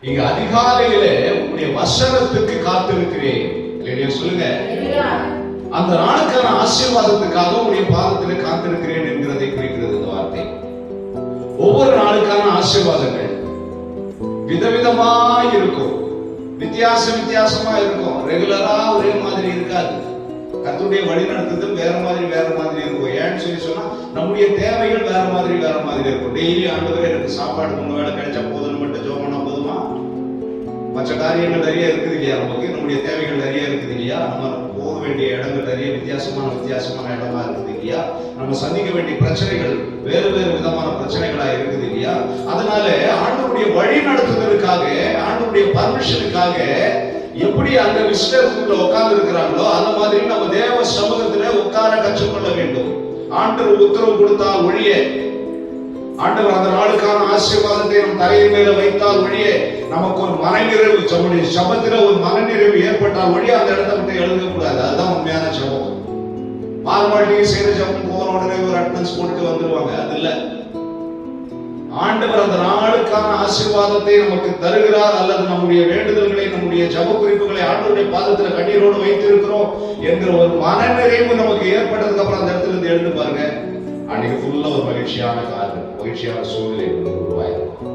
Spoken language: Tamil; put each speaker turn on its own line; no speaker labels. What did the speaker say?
இங்க அதிகாலையிலே உங்களுடைய வசனத்துக்கு காத்திருக்கிறேன். சொல்லுங்க, அந்த நாளுக்கான ஆசீர்வாதத்துக்காக உங்களுடைய பாதத்தில் காத்திருக்கிறேன் என்கிறதை குறிக்கிறது இந்த வார்த்தை. ஒவ்வொரு நாளுக்கான ஆசீர்வாதங்கள் விதவிதமா இருக்கும், வித்தியாசமா இருக்கும், ரெகுலரா ஒரே மாதிரி இருக்காது. கர்த்தருடைய வழிநடத்துதல் வேற மாதிரி இருக்கும். ஏன்னு சொன்னா நம்முடைய தேவைகள் வேற மாதிரி இருக்கும். டெய்லி ஆண்டவரே எனக்கு சாப்பாடு 3 வேளை கிடைச்சா போதும்னு மட்டும் ஜெபம் பண்ணா போதுமா? மற்ற காரியங்கள் நிறைய இருக்குது இல்லையா? நமக்கு நம்முடைய தேவைகள் நிறைய இருக்குது இல்லையா? நம்ம போக வேண்டிய இடங்கள் நிறைய வித்தியாசமான இடமா இருக்குது இல்லையா? நம்ம சந்திக்க வேண்டிய பிரச்சனைகள் வேறு விதமான பிரச்சனைகளா இருக்குது இல்லையா? அதனால ஆண்டவருடைய வழி நடத்துதலுக்காக, ஆண்டவருடைய பர்மிஷனுக்காக எப்படி அந்த விசிட்டர்ஸ்ல உட்கார்ந்து இருக்கிறாங்களோ அந்த மாதிரி நம்ம தேவ சமூகத்திலே உட்கார கற்றுக்கொள்ள வேண்டும். ஆண்டவர் உத்தரவு கொடுத்தால் ஒழிய, ஆண்டவர் அந்த நாளுக்கான ஆசீர்வாதத்தை நம் தலையின் மேல வைத்தால் ஒழிய, நமக்கு ஒரு மனநிறைவு, சபத்துல ஒரு மனநிறைவு ஏற்பட்டால் ஒழிய அந்த இடத்தை விட்டு எழுதக்கூடாது. அதுதான் உண்மையான ஜபம். மார்மாட்டிக்கு செய்த ஜபம் போன உடனே ஒரு அட்டெண்டன்ஸ் போட்டு வந்துருவாங்க, அது இல்ல. ஆண்டவர் அந்த நாளுக்கான ஆசீர்வாதத்தை நமக்கு தருகிறார், அல்லது நம்முடைய வேண்டுதல்களை, நம்முடைய ஜப குறிப்புகளை ஆண்டவருடைய பாதத்துல கண்ணீரோடு வைத்து இருக்கிறோம் என்கிற ஒரு மனநிறைவு நமக்கு ஏற்பட்டதுக்கு அப்புறம் அந்த இடத்துல இருந்து எழுந்து பாருங்க, அன்னைக்கு ஃபுல்லா ஒரு மகிழ்ச்சியான சூழ்நிலை உருவாயிருக்கும்.